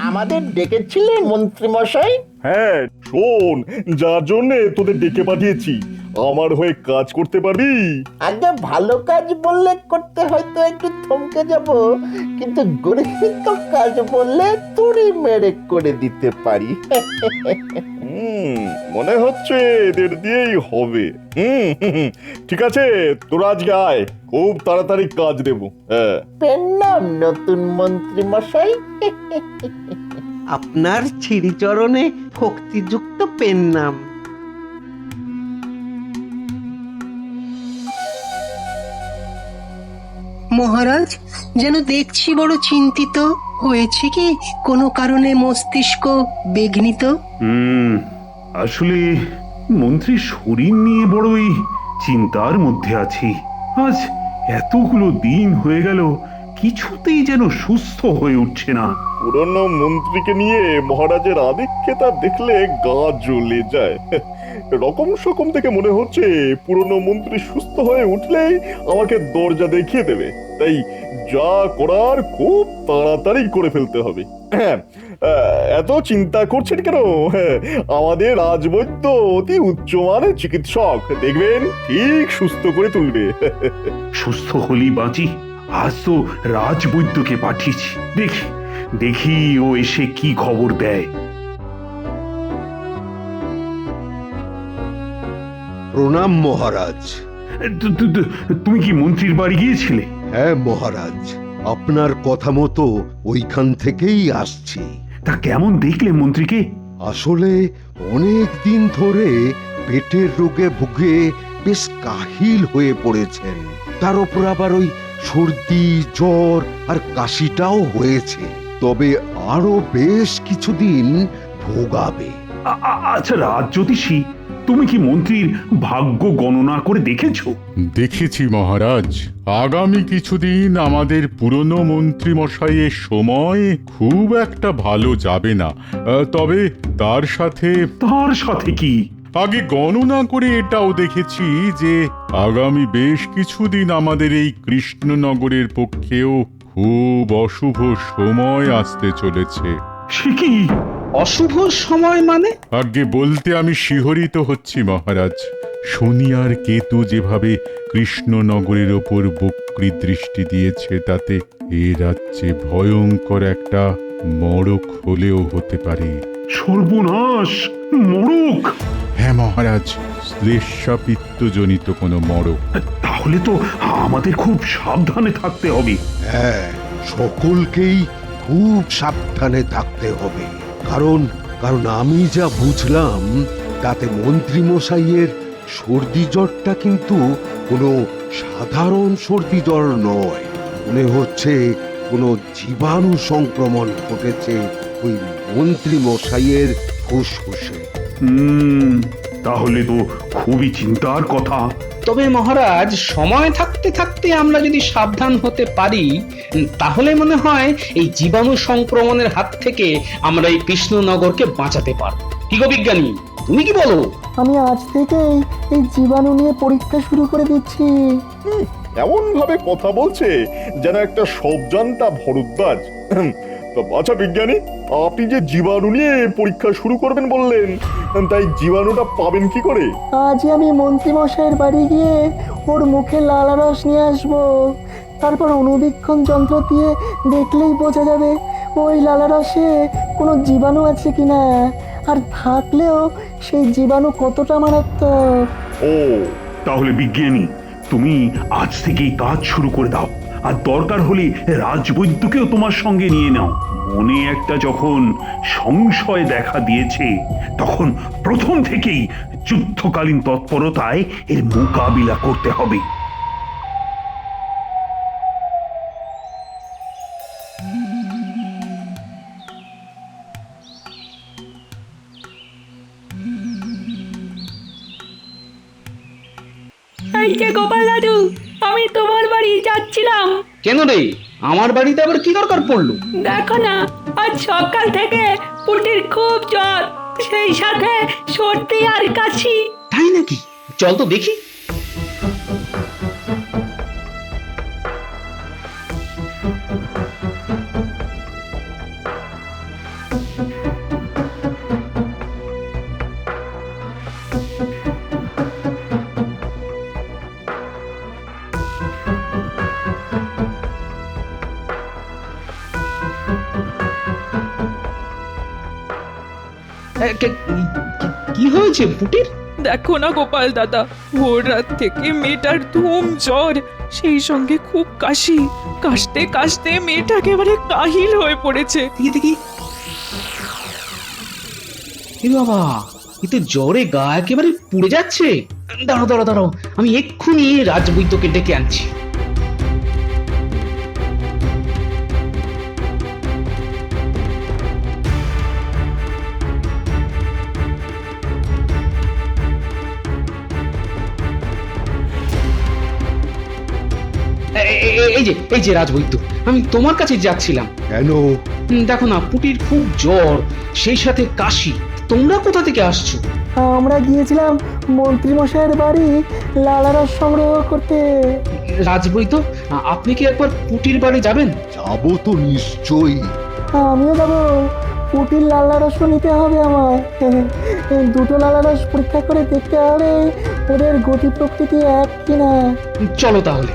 আমাদের ডেকেছিলেন মন্ত্রী মশাই? হ্যাঁ শোন, যার জন্য তোদের ডেকে পাঠিয়েছি, আমার হয়ে কাজ করতে পারবি? আগে ভালো কাজ বললে করতে হয়তো একটু থমকে যাব, কিন্তু গরিব কাজ বললে তুড়ি মেরে করে দিতে পারি। মনে হচ্ছে এদের দিয়েই হবে। ঠিক আছে, তোরা আজকে আয়, খুব তাড়াতাড়ি কাজ দেবো। হ্যাঁ, পেন নাম নতুন মন্ত্রী মশাই। আপনার শ্রীচরণে ভক্তিযুক্ত পেন নাম। মহারাজ, যেন দেখছি বড় চিন্তিত। হয়েছে কি কোনো কারণে মস্তিষ্ক বিঘ্নিত? আসলে মন্ত্রীর শরীর নিয়ে বড়ই চিন্তার মধ্যে আছি। আজ এতগুলো দিন হয়ে গেল, কিছুতেই যেন সুস্থ হয়ে উঠছে না। পুরনো মন্ত্রীকে নিয়ে মহারাজের আদিক্ষেতা দেখলে গা জ্বলে যায়। রকম সকম থেকে মনে হচ্ছে পুরনো মন্ত্রী সুস্থ হয়ে উঠলেই আমাকে দরজা দেখিয়ে দেবে। তাই যা করার খুব তাড়াতাড়ি করে ফেলতে হবে। হ্যাঁ, এত চিন্তা করছেন কেন? আমাদের রাজবৈদ্য অতি উচ্চমানের চিকিৎসক, দেখবেন ঠিক সুস্থ করে তুলবে। সুস্থ হলি বাঁচি। আজ তো রাজবৈদ্যকে পাঠিয়েছি, দেখি দেখি ও এসে কি খবর দেয়। প্রণাম মহারাজ। তুমি কি মন্ত্রীর বাড়ি গিয়েছিলে? হ্যাঁ মহারাজ, আপনার কথা মতো ওইখান থেকেই আসছি। তা কেমন দেখলে মন্ত্রীকে? আসলে অনেক দিন ধরে পেটের রোগে ভুগে বেশ কাহিল হয়ে পড়েছেন। তার উপর আবার ওই সর্দি, জ্বর আর কাশিটাও হয়েছে। তবে আরো বেশ কিছুদিন ভোগাবে। আচ্ছা রাজ জ্যোতিষী, তুমি কি মন্ত্রীর ভাগ্য গণনা করে দেখেছো? দেখেছি মহারাজ। আগামী কিছুদিন আমাদের পুরনো মন্ত্রী মশাইয়ের সময় খুব একটা ভালো যাবে না। তবে তার সাথে কি? আগে গণনা করে এটাও দেখেছি যে আগামী বেশ কিছুদিন আমাদের এই কৃষ্ণনগরের পক্ষেও খুব অশুভ সময় আসতে চলেছে। সে কি? অশুভ সময় মানে? আগে বলতে আমি শিহরিত হচ্ছি মহারাজ। শনি আর কেতু যেভাবে কৃষ্ণনগরের ওপর বক্রী দৃষ্টি দিয়েছে, তাতে এ রাজ্যে ভয়ঙ্কর একটা মড়ক হলেও হতে পারে। সর্বনাশ! মড়ক? হ্যাঁ মহারাজ, শ্লেষাপিত্তজনিত কোনো মড়ক। তাহলে তো আমাদের খুব সাবধানে থাকতে হবে। হ্যাঁ, সকলকেই খুব সাবধানে থাকতে হবে। কারণ কারণ আমি যা বুঝলাম তাতে মন্ত্রী মশাইয়ের সর্দি জ্বরটা কিন্তু কোনো সাধারণ সর্দি জ্বর নয়। মনে হচ্ছে কোনো জীবাণু সংক্রমণ ঘটেছে ওই মন্ত্রী মশাইয়ের ফুসফুসে। তাহলে তো খুবই চিন্তার কথা। তবে মহারাজ, সময় থাকতে থাকতে আমরা যদি সাবধান হতে পারি, তাহলে মনে হয় এই জীবাণু সংক্রমণের হাত থেকে আমরা এই কৃষ্ণনগরকে বাঁচাতে পারব। কি গো বিজ্ঞানী, তুমি কি বলো? আমি আজ থেকেই এই জীবাণু নিয়ে পরীক্ষা শুরু করে দিচ্ছি। এমন ভাবে কথা বলছে যেন একটা সবজান্তা ভরদ্বাজ। আচ্ছা বিজ্ঞানী, আপনি যে জীবাণু নিয়ে পরীক্ষা শুরু করবেন বললেন, তাই জীবাণুটা পাবেন কি করে? আজই আমি মন্ত্রী মশাইয়ের বাড়ি গিয়ে ওর মুখে লালারস নিয়ে আসবো। তারপর অনুবীক্ষণ যন্ত্র দিয়ে দেখলেই বোঝা যাবে ওই লালারসে কোনো জীবাণু আছে কিনা, আর থাকলেও সেই জীবাণু কতটা মারাত্মক। ও, তাহলে বিজ্ঞানী, তুমি আজ থেকেই কাজ শুরু করে দাও। আর দরকার হলে রাজবৈদ্যকেও তোমার সঙ্গে নিয়ে নাও। মনে একটা যখন সংশয় দেখা দিয়েছে, তখন প্রথম থেকেই যুদ্ধকালীন তৎপরতায় এর মোকাবিলা করতে হবে। এই যে গোপাল দাদু, আমি তোমার বাড়ি যাচ্ছিলাম। কেন রে, আমার বাড়িতে আবার কি দরকার পড়লো? দেখো না, আজ সকাল থেকে পুটির খুব জ্বর, সেই সাথে সর্দি আর কাশি। তাই নাকি? চল তো দেখি। কি হয়েছে পুটির? দেখো না গোপাল দাদা, ভোর রাত থেকে মেয়েটার ধুম জ্বর, সেই সঙ্গে খুব কাশি। কাশতে কাশতে মেয়েটা একেবারে কাহিল হয়ে পড়েছে। দেখি দেখি, এ বাবা, এতে জ্বরে গা একেবারে পুড়ে যাচ্ছে। দাঁড়াও দাঁড়াও দাঁড়াও, আমি এক্ষুনি রাজবৈদ্যকে ডেকে আনছি। এই যে রাজবৈদ্য, আমি তোমার কাছে যাচ্ছিলাম। কেন? দেখো না, পুটির খুব জ্বর, সেই সাথে কাশি। তোমরা কোথা থেকে আসছো? আমরা গিয়েছিলাম মন্ত্রীমশাইয়ের বাড়ি লালারস সংগ্রহ করতে। রাজবৈদ্য, আপনি কি একবার পুটির বাড়ি যাবেন? যাবো তো নিশ্চয়ই। আমিও যাবো, পুটির লালারসও নিতে হবে আমায়। দুটো লালারস পরীক্ষা করে দেখতে হবে ওদের গতি প্রকৃতি এক কিনা। চলো তাহলে।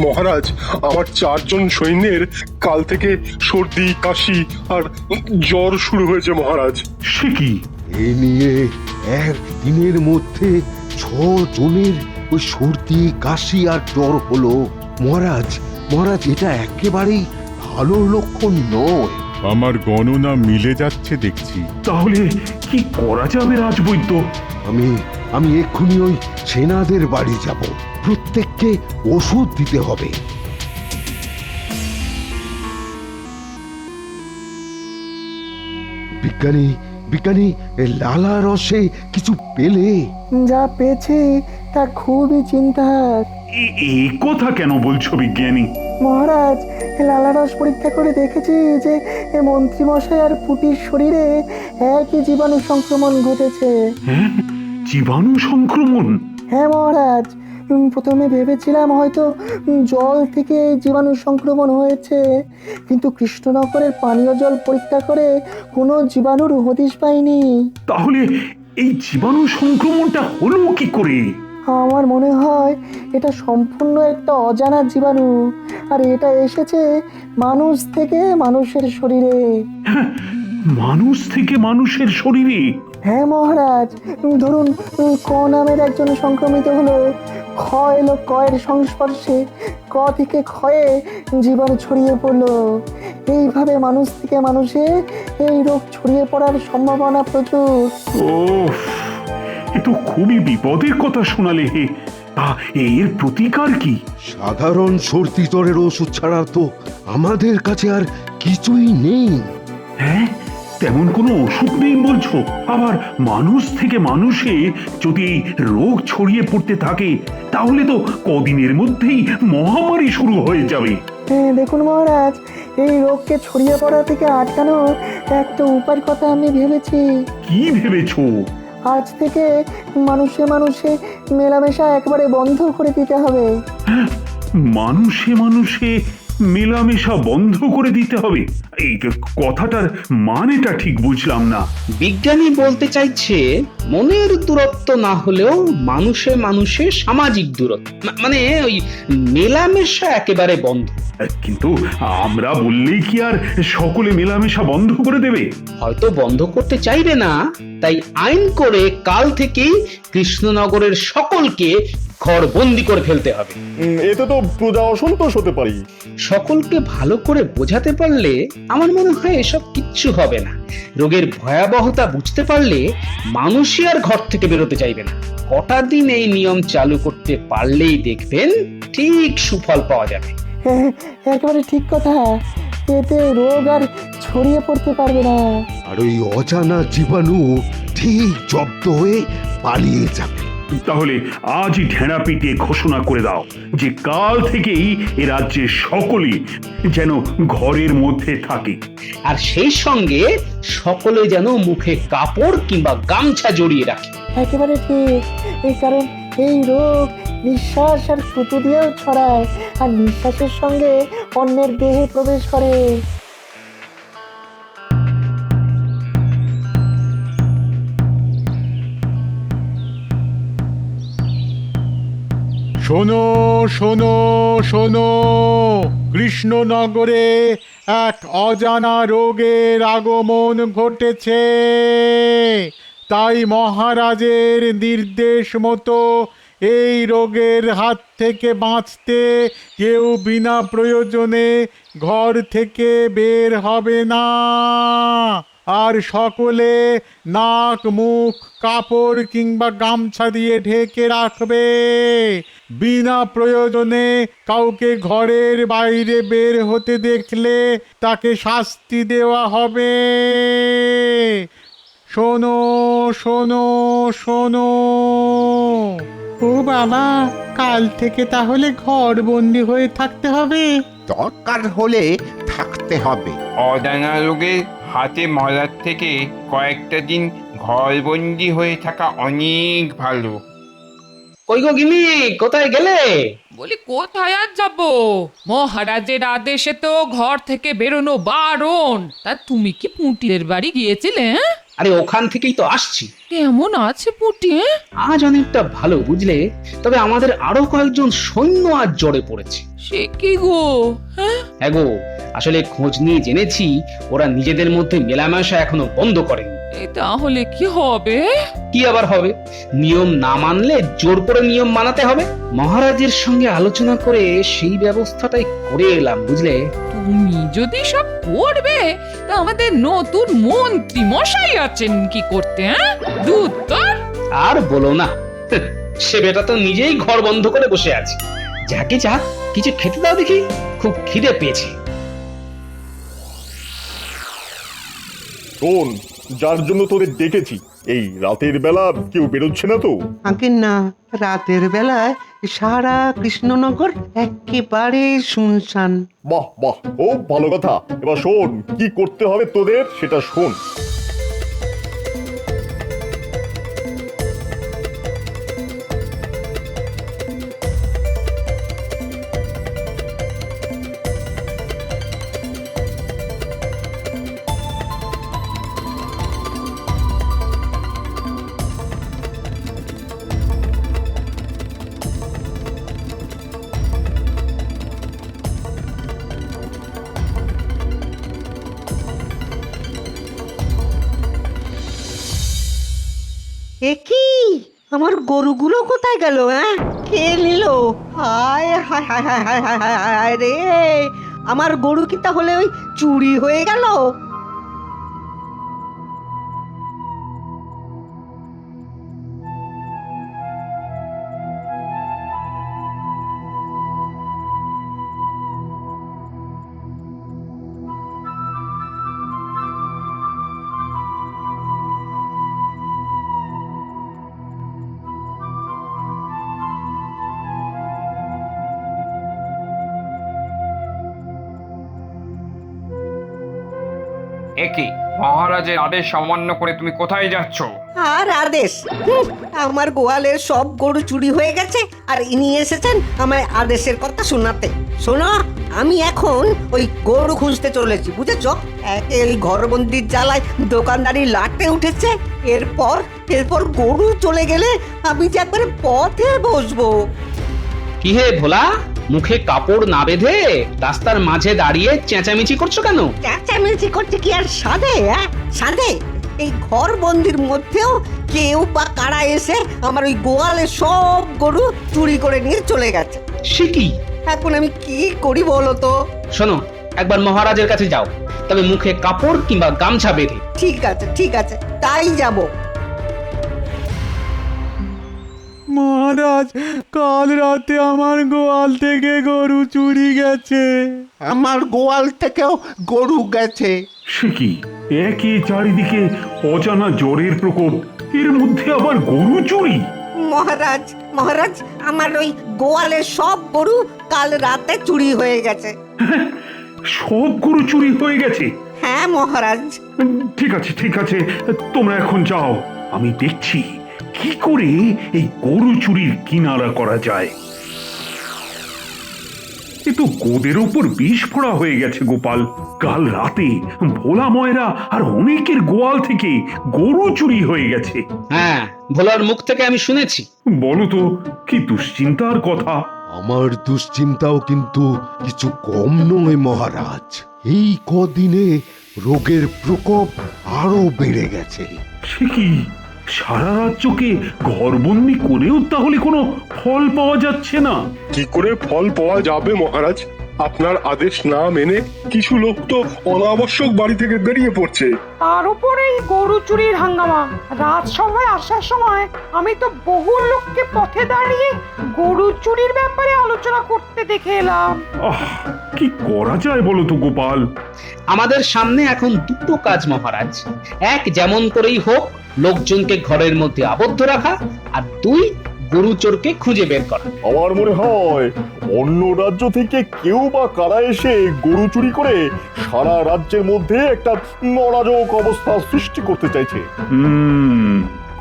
মহারাজ, আমার 4 জন সৈন্যের কাল থেকে সর্দি, কাশি আর জ্বর শুরু হয়েছে মহারাজ। সে কি? এ নিয়ে একদিনের মধ্যে 6 জনের ওই সর্দি, কাশি আর জ্বর হলো। মহারাজ, মহারাজ, এটা একেবারেই ভালো লক্ষণ নয়। আমার গণনা মিলে যাচ্ছে দেখছি। তাহলে কি করা যাবে রাজবৈদ্য? আমি এক্ষুনি ওই সেনাদের বাড়ি যাব। প্রত্যেককে ওষুধ দিতে হবে। বিজ্ঞানী, বিজ্ঞানী, লালা রসে কিছু পেলে? যা পেয়েছি তা খুবই চিন্তার। এই কথা কেন বলছো বিজ্ঞানী? মহারাজ, লালারস পরীক্ষা করে দেখেছি যে মন্ত্রীমশাই আর পুটির শরীরে একই জীবাণু সংক্রমণ ঘটেছে। হ্যাঁ, জীবাণু সংক্রমণ? হ্যাঁ মহারাজ, প্রথমে ভেবেছিলাম হয়তো জল থেকে এই জীবাণু সংক্রমণ হয়েছে, কিন্তু কৃষ্ণনগরের পানীয় জল পরীক্ষা করে কোনো জীবাণুর হদিশ পাইনি। তাহলে এই জীবাণু সংক্রমণটা হলো কি করে? আমার মনে হয় এটা সম্পূর্ণ একটা অজানা জীবাণু, আর এটা এসেছে মানুষ থেকে মানুষের শরীরে। মানুষ থেকে মানুষের শরীরে? হ্যাঁ মহারাজ, ধরুন ক নামের একজন সংক্রমিত হলো, খ এলো কয়ের সংস্পর্শে, ক থেকে ক্ষয়ে জীবাণু ছড়িয়ে পড়লো। এইভাবে মানুষ থেকে মানুষে এই রোগ ছড়িয়ে পড়ার সম্ভাবনা প্রচুর। ওহ, এ তো খুবই বিপদের কথা শোনালে। তা এর প্রতিকার কি? সাধারণ সর্দি জ্বরের ওষুধ ছাড়া তো আমাদের কাছে আর কিছুই নেই। হ্যাঁ, তেমন কোনো ওষুধ নেই বলছো? আবার মানুষ থেকে মানুষে যদি এই রোগ ছড়িয়ে পড়তে থাকে, তাহলে তো কদিনের মধ্যেই মহামারী শুরু হয়ে যাবে। হ্যাঁ দেখুন মহারাজ, এই রোগকে ছড়িয়ে পড়া থেকে আটকানোর একটা উপায়ের কথা আমি ভেবেছি। কি ভেবেছো? আজ থেকে মানুষে মানুষে মেলামেশা একবারে বন্ধ করে দিতে হবে। মানুষে মানুষে মেলামেশা বন্ধ করে দিতে হবে? এই কথাটার মানেটা ঠিক বুঝলাম না। বিজ্ঞানী বলতে চাইছে মনের দূরত্ব না হলেও মানুষে মানুষে সামাজিক দূরত্ব, মানে ওই মেলামেশা একেবারে বন্ধ। কিন্তু আমরা বললেই কি আর সকলে মেলামেশা বন্ধ করে দেবে? হয়তো বন্ধ করতে চাইবে না, তাই আইন করে কাল থেকেই কৃষ্ণনগরের সকলকে ঘর বন্দি করে ফেলতে হবে। এতে তো প্রজা অসন্তোষ হতে পারি। সকলকে ভালো করে বোঝাতে পারলে আমার মনে হয় এসব কিচ্ছু হবে না। রোগের ভয়াবহতা বুঝতে পারলে মানুষই আর ঘর থেকে বেরোতে চাইবে না। কটা দিন এই নিয়ম চালু করতে পারলেই দেখবেন ঠিক সুফল পাওয়া যাবে। একেবারে ঠিক কথা, এতে রোগ আর ছড়িয়ে পড়তে পারবে না। আর ওই অজানা জীবাণু ঠিক জব্দ হয়ে পালিয়ে যাবে। তাহলে আজই ঢেঁড়া পিটিয়ে ঘোষণা করে দাও যে কাল থেকেই এ রাজ্যে সকলে যেন ঘরের মধ্যে থাকে, আর সেই সঙ্গে সকলে যেন মুখে কাপড় কিংবা গামছা জড়িয়ে রাখে। একেবারে ঠিক, এই কারণ এই রোগ নিঃশ্বাস আর থুতু দিয়েও ছড়ায়, আর নিঃশ্বাসের সঙ্গে অন্যের দেহে প্রবেশ করে। শোনো শোনো শোনো, কৃষ্ণনগরে এক অজানা রোগের আগমন ঘটেছে। তাই মহারাজের নির্দেশ মতো এই রোগের হাত থেকে বাঁচতে কেউ বিনা প্রয়োজনে ঘর থেকে বের হবে না, আর সকলে নাক মুখ কাপড় কিংবা গামছা দিয়ে ঢেকে রাখবে। বিনা প্রয়োজনে কাউকে ঘরের বাইরে বের হতে দেখলে তাকে শাস্তি দেওয়া হবে। শোনো শোনো শোনো। ও বাবা, কাল থেকে তাহলে ঘর বন্দি হয়ে থাকতে হবে? দরকার হলে থাকতে হবে। অজানা রোগের হাতে মরার থেকে কয়েকটা দিন ঘরবন্দি হয়ে থাকা অনেক ভালো। কই গো গিন্নি, কোথায় গেলে? বলি কোথায় আর যাবো, মহারাজের আদেশে তো ঘর থেকে বেরোনো বারণ। তা তুমি কি পুঁটির বাড়ি গিয়েছিলে? হ্যাঁ? আরে ওখান থেকেই তো আসছি। কেমন আছে পুঁটি? আজ অনেকটা ভালো বুঝলে, তবে আমাদের আরো কয়েকজন সৈন্য আজ জ্বরে পড়েছে। সে কি গো? হ্যাঁ হ্যাঁ গো, আসলে খোঁজ নিয়ে জেনেছি ওরা নিজেদের মধ্যে মেলামেশা এখনো বন্ধ করেনি। তাহলে কি হবে? কি আবার হবে, নিয়ম না মানলে জোর করে নিয়ম মানাতে হবে। মহারাজের সঙ্গে আলোচনা করে সেই ব্যবস্থাটাই করে এলাম বুঝলে। তুমি যদি সব করবে, তা আমাদের নতুন মন্ত্রী মশাই আছেন কি করতে? হ্যাঁ, দুধ তোর। আর বলো না, সে বেটা তো নিজেই ঘর বন্ধ করে বসে আছে। যাকে যাক কিছু খেতে দাও দেখি, খুব খিদে পেয়েছে। শোন, যার জন্য তোদের ডেকেছি, এই রাতের বেলা কেউ বেরোচ্ছে না তো? আগে না, রাতের বেলায় সারা কৃষ্ণনগর একেবারে শুনশান। বাহ বাহ, ও ভালো কথা। এবার শোন, কি করতে হবে তোদের সেটা শোন। এ কি, আমার গরুগুলো কোথায় গেল? হ্যাঁ, কে নিল? হায় হায় হায় হায় হায় হায় হায় হায় হায় রে, আমার গরু কি তাহলে ওই চুরি হয়ে গেল? একে মহারাজের আদেশ অমান্য করে তুমি কোথায় যাচ্ছ? আর আদেশ? আমার গোয়ালের সব গরু চুরি হয়ে গেছে, আর ইনি এসেছেন আমায় আদেশের কথা শোনাতে। শোনো, আমি এখন ওই গরু খুঁজতে চলেছি, বুঝেছো? একে ওই ঘরবন্দির জ্বালায় দোকানদারি লাটে উঠেছে, এরপর গরু চলে গেলে আমি যে একবারে পথে বসবো। কি হে ভোলা, মুখে কাপড় না বেঁধে রাস্তার মাঝে দাঁড়িয়ে চেঁচামেচি করছো কেন? চেঁচামেচি করছে কি আর সাধে? সাধে? এই ঘর বন্দির মধ্যেও কেউ বা কারা এসে আমার ওই গোয়ালের সব গরু চুরি করে নিয়ে চলে গেছে। সে কি? এখন আমি কি করি বলো তো? শোনো, একবার মহারাজের কাছে যাও, তবে মুখে কাপড় কিংবা গামছা বেঁধে। ঠিক আছে, তাই যাব। মহারাজ, কাল রাতে আমার গোয়াল থেকে গরু চুরি গেছে। আমার গোয়াল থেকেও গরু গেছে। সে কি, একই চারিদিকে অজানা জ্বরের প্রকোপ, এর মধ্যে আবার গরু চুরি? মহারাজ, আমার ওই গোয়ালের সব গরু কাল রাতে চুরি হয়ে গেছে। সব গরু চুরি হয়ে গেছে? হ্যাঁ মহারাজ। ঠিক আছে, তোমরা এখন যাও, আমি দেখছি কি করে এই গরু চুরির কিনারা করা যায়। তো গোদের ওপর বিষ ফোড়া হয়ে গেছে গোপাল। কাল রাতে ভোলা ময়রা আর অনেকের গোয়াল থেকে গরু চুরি হয়ে গেছে। হ্যাঁ, ভোলার মুখ থেকে আমি শুনেছি। বলো তো কি দুশ্চিন্তার কথা। আমার দুশ্চিন্তাও কিন্তু কিছু কম নয় মহারাজ। এই কদিনে রোগের প্রকোপ আরো বেড়ে গেছে। সে কি, সারা রাজ্যকে ঘরবন্দি করেও তাহলে কোনো ফল পাওয়া যাচ্ছে না? কি করে ফল পাওয়া যাবে মহারাজ? আপনার আদেশ না মেনে কিছু লোক তো অনাবশ্যক বাড়ি থেকে বেরিয়ে পড়ছে। তার উপরে এই গরু চুরির হাঙ্গামা। রাজসভায় আসার সময় আমি তো বহু লোককে পথে দাঁড়িয়ে গরু চুরির ব্যাপারে আলোচনা করতে দেখে এলাম। কি করা যায় বলো তো গোপাল? আমাদের সামনে এখন দুটো কাজ মহারাজ। এক, যেমন করেই হোক লোকজনকে ঘরের মধ্যে আবদ্ধ রাখা, আর দুই, গরু চোরকে খুঁজে বের করা। আমার মনে হয় অন্য রাজ্য থেকে কেউ বা কারা এসে গরু চুরি করে সারা রাজ্যের মধ্যে একটা অরাজক অবস্থা সৃষ্টি করতে চাইছে।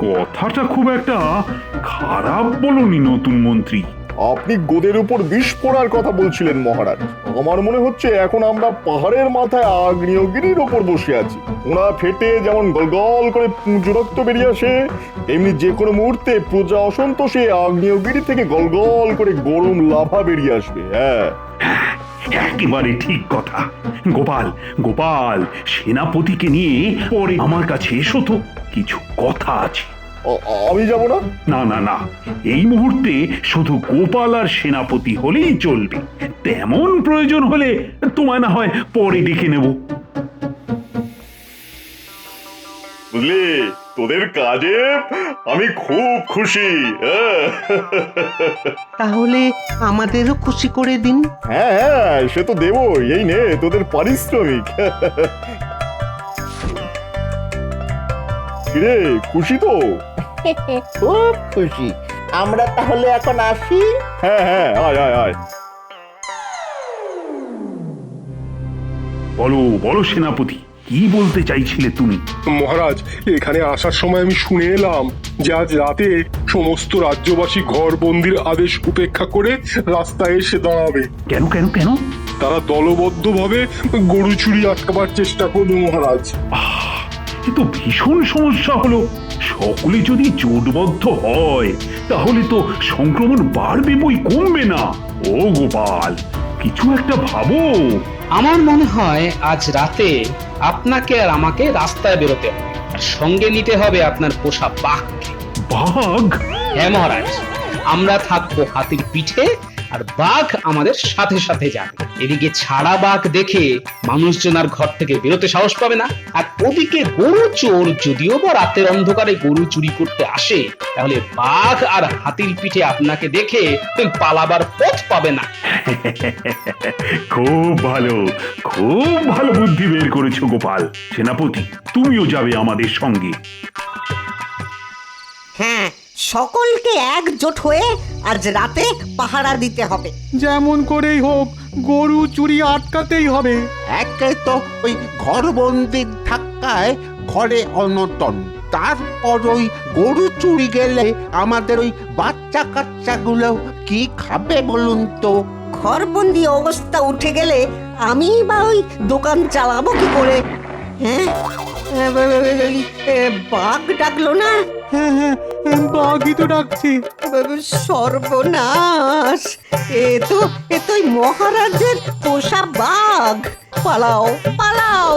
কথাটা খুব একটা খারাপ বলনি নতুন মন্ত্রী। আপনি গোদের উপর বিষ পড়ার কথা বলছিলেন মহারাজ। আমার মনে হচ্ছে এখন আমরা পাহাড়ের মাথায় আগ্নেয়গিরির ওপর বসে আছি। ওরা ফেটে যেমন গলগল করে পুঁজ রক্ত বেরিয়ে আসে, তেমনি যে কোনো মুহূর্তে প্রজা অসন্তোষে আগ্নেয়গিরি থেকে গলগল করে গরম লাভা বেরিয়ে আসবে। হ্যাঁ, একেবারে ঠিক কথা। গোপাল গোপাল, সেনাপতিকে নিয়ে পরে আমার কাছে এসো তো, কিছু কথা আছে। আমি যাব না? না না না, এই মুহূর্তে শুধু গোপাল আর সেনাপতি হলেই চলবে। তেমন প্রয়োজন হলে তোমায় না হয় পরে ডেকে নেব। বুঝলি, তোদের কাজে আমি খুব খুশি। তাহলে আমাদেরও খুশি করে দিন। হ্যাঁ হ্যাঁ, সে তো দেবই। এই নে তোদের পারিশ্রমিক। কিরে, খুশি তো? খুব খুশি। আমরা তাহলে এখন আসি। হ্যাঁ হ্যাঁ, আয় আয় আয়। বলো বলো সেনাপতি, কি বলতে চাইছিলে তুমি? মহারাজ, এখানে আসার সময় আমি শুনে এলাম যে আজ রাতে সমস্ত রাজ্যবাসী ঘর বন্দির আদেশ উপেক্ষা করে রাস্তায় এসে দাঁড়াবে। কেন কেন কেন? তারা দলবদ্ধভাবে গরু চুরি আটকাবার চেষ্টা করবে মহারাজ। এ তো ভীষণ সমস্যা হলো। সকলে যদি জোটবদ্ধ হয় তাহলে তো সংক্রমণ বাড়বে বই কমবে না। ও গোপাল, কিছু একটা ভাবো। আমার মনে হয় আজ রাতে আপনাকে আর আমাকে রাস্তায় বেরোতে হবে, আর সঙ্গে নিতে হবে আপনার পোষা বাঘকে। বাঘ? হ্যাঁ মহারাজ, আমরা থাকবো হাতির পিঠে আর বাঘ আমাদের সাথে সাথে যাবে। এদিকে ছাড়া বাঘ দেখে মানুষজন আর ঘর থেকে বেরোতে সাহস পাবে না, আর ওদিকে গরু চোর যদিও বা রাতের অন্ধকারে গরু চুরি করতে আসে, তাহলে বাঘ আর হাতির পিঠে আপনাকে দেখে পালাবার পথ পাবে না। খুব ভালো, খুব ভালো বুদ্ধি বের করেছো গোপাল। সেনাপতি, তুমিও যাবে আমাদের সঙ্গে। হ্যাঁ, সকলকে একজোট হয়ে আজ রাতে পাহারা দিতে হবে। যেমন করেই হোক গরু চুরি আটকাতেই হবে। একে তো ওই ঘরবন্দির ধাক্কায় ঘরে অনটন, তারপর ওই গরু চুরি গেলে আমাদের ওই বাচ্চা কাচ্চাগুলো কি খাবে বলুন তো? ঘরবন্দি অবস্থা উঠে গেলে আমি বা ওই দোকান চালাবো কি করে? হ্যাঁ, বাঘ ডাকলো না? হ্যাঁ হ্যাঁ, বাঘই তো ডাকছে। সর্বনাশ, এ তো মহারাজের পোষা বাঘ। পালাও পালাও।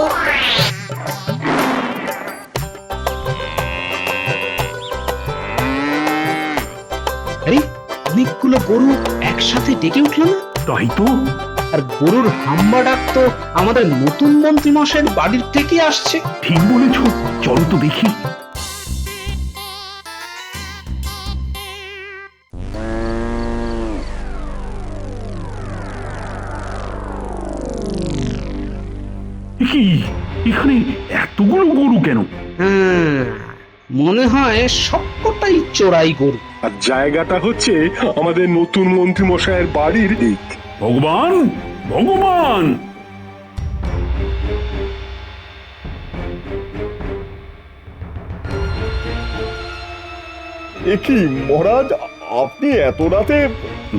আরে, অনেকগুলো গরু একসাথে ডেকে উঠলো না? তাই তো। আর গরুর হাম্বা ডাক তো আমাদের নতুন মন্ত্রী মশাইয়ের বাড়ির থেকে আসছে। ঠিক বলেছ, চলো তো দেখি। কি, এখানে এতগুলো গরু কেন? মনে হয় সবকটাই চোরাই গরু। আর জায়গাটা হচ্ছে আমাদের নতুন মন্ত্রী মশাইয়ের বাড়ির দিক। ভগবান ভগবান, এ কি মহারাজ, আপনি এত রাতে?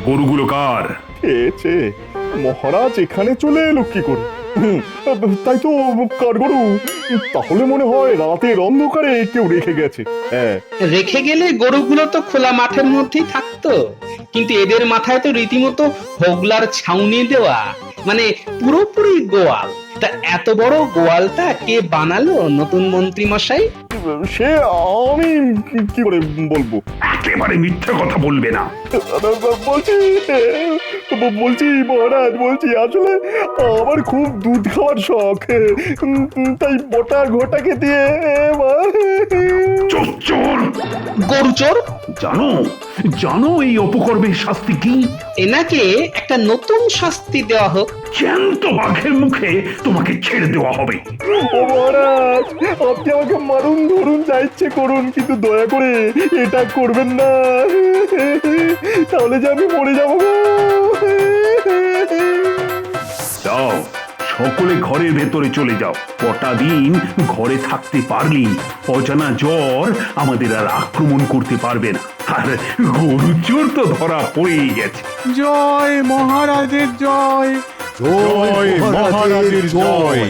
গরুগুলো কার? মহারাজ এখানে চলে এলো কি করে? তাই তো কাঠগড়ু, তাহলে মনে হয় রাতের অন্ধকারে কেউ রেখে গেছে। হ্যাঁ, রেখে গেলে গরুগুলো তো খোলা মাঠের মধ্যেই থাকতো, কিন্তু এদের মাথায় তো রীতিমতো হোগলার ছাউনি দেওয়া, মানে পুরোপুরি গোয়াল। তা এত বড় গোয়ালটা কে বানালো নতুন মন্ত্রী মশাই? সে আমি কি করে বলবো? একেবারে মিথ্যে কথা বলবে না। বলছি মহারাজ, বলছি আসলে আমার খুব দুধ খাওয়ার শখ, তাই বটা ঘটাকে দিয়ে চোর! গরু চোর! জানো জানো এই অপকর্মের শাস্তি কি? এনাকে একটা নতুন শাস্তি দেওয়া হোক। জ্যান্ত বাঘের মুখে তোমাকে ছেড়ে দেওয়া হবে। ও মহারাজ, আপনি আমাকে মারুন ধরুন যা ইচ্ছে করুন, কিন্তু দয়া করে এটা করবেন না, তাহলে যে আমি মরে যাবো গো। যাও, সকলে ঘরের ভেতরে চলে যাও। কটা দিন ঘরে থাকতে পারলি অজানা জ্বর আমাদের আর আক্রমণ করতে পারবে না। আর গরু চোর তো ধরা পড়েই গেছে। জয় মহারাজের জয়। জয় মহারাজের জয়।